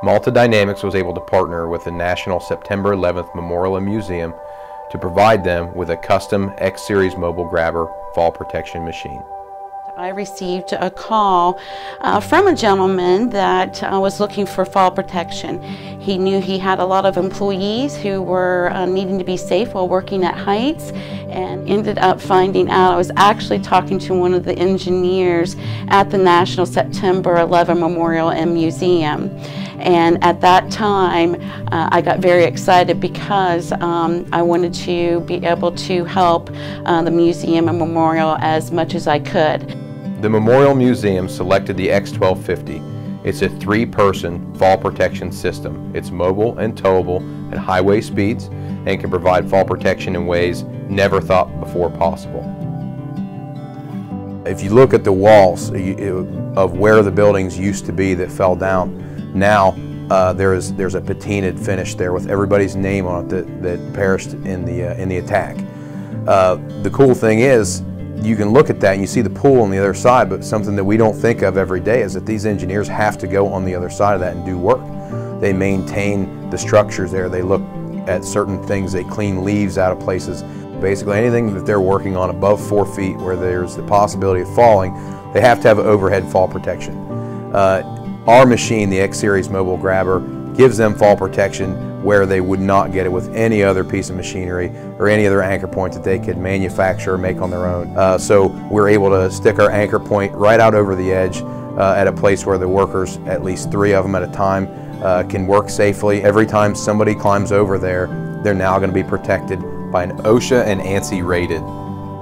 Malta Dynamics was able to partner with the National September 11th Memorial and Museum to provide them with a custom X-Series mobile grabber fall protection machine. I received a call from a gentleman that was looking for fall protection. He knew he had a lot of employees who were needing to be safe while working at heights, and ended up finding out I was actually talking to one of the engineers at the National September 11 Memorial and Museum. And at that time, I got very excited because I wanted to be able to help the museum and memorial as much as I could. The Memorial Museum selected the X1250. It's a 3-person fall protection system. It's mobile and towable at highway speeds and can provide fall protection in ways never thought before possible. If you look at the walls of where the buildings used to be that fell down, now there's a patinaed finish there with everybody's name on it that perished in the attack. The cool thing is, you can look at that and you see the pool on the other side, but something that we don't think of every day is that these engineers have to go on the other side of that and do work. They maintain the structures there. They look at certain things. They clean leaves out of places. Basically anything that they're working on above 4 feet where there's the possibility of falling, they have to have overhead fall protection. Our machine, the X-Series mobile grabber, gives them fall protection where they would not get it with any other piece of machinery or any other anchor point that they could manufacture or make on their own. So we're able to stick our anchor point right out over the edge at a place where the workers, at least 3 of them at a time, can work safely. Every time somebody climbs over there, they're now going to be protected by an OSHA and ANSI rated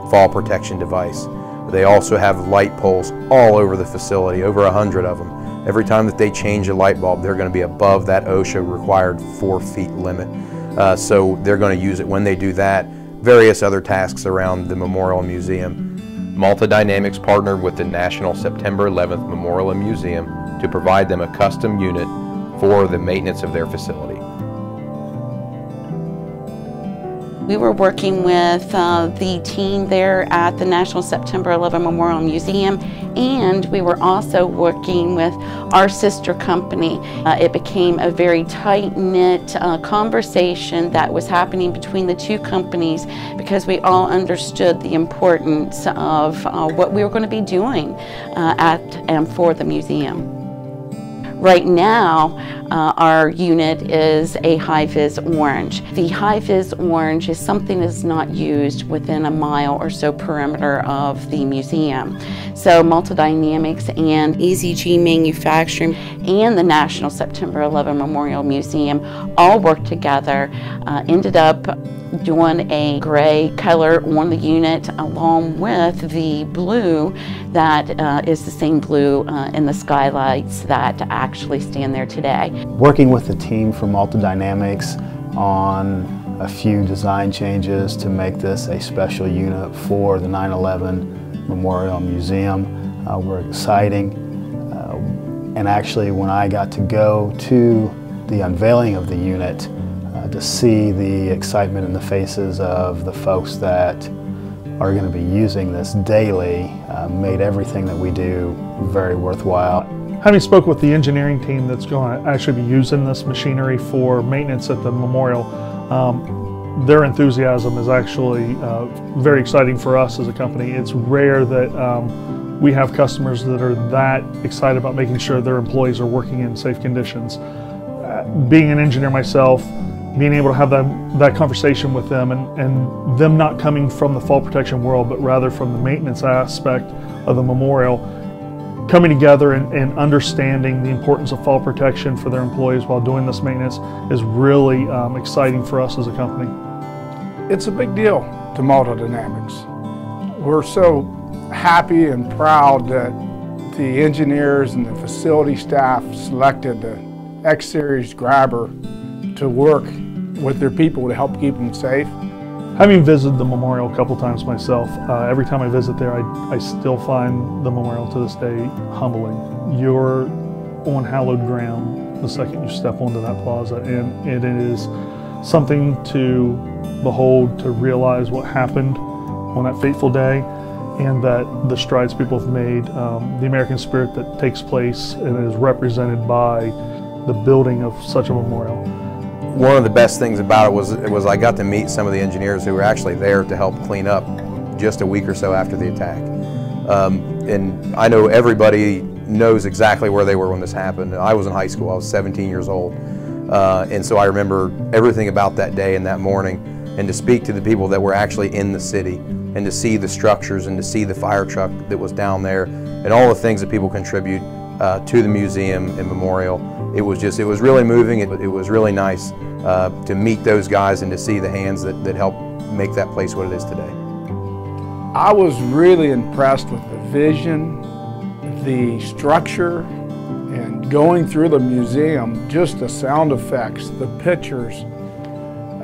fall protection device. They also have light poles all over the facility, over 100 of them. Every time that they change a light bulb, they're going to be above that OSHA required 4 feet limit. So they're going to use it when they do that. Various other tasks around the Memorial Museum. Malta Dynamics partnered with the National September 11th Memorial and Museum to provide them a custom unit for the maintenance of their facility. We were working with the team there at the National September 11 Memorial Museum, and we were also working with our sister company. It became a very tight-knit conversation that was happening between the two companies because we all understood the importance of what we were going to be doing at and for the museum. Right now, our unit is a high-vis orange. The high-vis orange is something that's not used within a mile or so perimeter of the museum. So Malta Dynamics and EZG Manufacturing and the National September 11 Memorial Museum all worked together, ended up doing a gray color on the unit along with the blue that is the same blue in the skylights that actually stand there today. Working with the team from Malta Dynamics on a few design changes to make this a special unit for the 9/11 Memorial Museum were exciting. And actually, when I got to go to the unveiling of the unit, to see the excitement in the faces of the folks that are going to be using this daily made everything that we do very worthwhile. Having spoke with the engineering team that's going to actually be using this machinery for maintenance at the memorial, their enthusiasm is actually very exciting for us as a company. It's rare that we have customers that are that excited about making sure their employees are working in safe conditions. Being an engineer myself, being able to have that conversation with them and them not coming from the fall protection world, but rather from the maintenance aspect of the memorial, coming together and understanding the importance of fall protection for their employees while doing this maintenance is really exciting for us as a company. It's a big deal to Malta Dynamics. We're so happy and proud that the engineers and the facility staff selected the X-Series grabber to work with their people to help keep them safe. Having visited the memorial a couple times myself, every time I visit there, I still find the memorial to this day humbling. You're on hallowed ground the second you step onto that plaza, and it is something to behold, to realize what happened on that fateful day, and that the strides people have made, the American spirit that takes place and is represented by the building of such a memorial? One of the best things about it was I got to meet some of the engineers who were actually there to help clean up just a week or so after the attack. And I know everybody knows exactly where they were when this happened. I was in high school, I was 17 years old. And so I remember everything about that day and that morning, and to speak to the people that were actually in the city, and to see the structures and to see the fire truck that was down there, and all the things that people contribute to the museum and memorial. It was really moving. It was really nice to meet those guys and to see the hands that helped make that place what it is today. I was really impressed with the vision, the structure, and going through the museum, just the sound effects, the pictures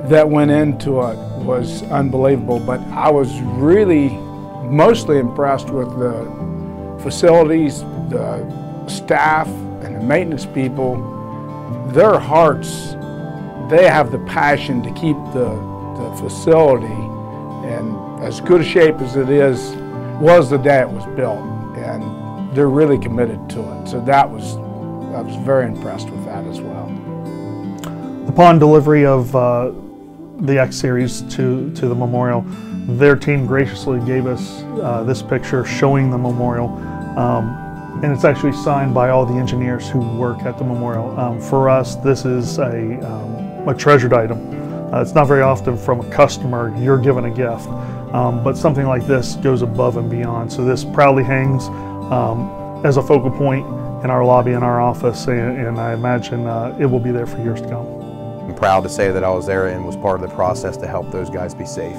that went into it was unbelievable. But I was really mostly impressed with the facilities, the staff, and the maintenance people. Their hearts, they have the passion to keep the facility in as good a shape as it was the day it was built, and they're really committed to it. So I was very impressed with that as well. Upon delivery of the X-Series to the memorial, their team graciously gave us this picture showing the memorial, and it's actually signed by all the engineers who work at the memorial. For us, this is a treasured item. It's not very often from a customer you're given a gift, but something like this goes above and beyond. So this proudly hangs as a focal point in our lobby in our office, and I imagine it will be there for years to come. I'm proud to say that I was there and was part of the process to help those guys be safe.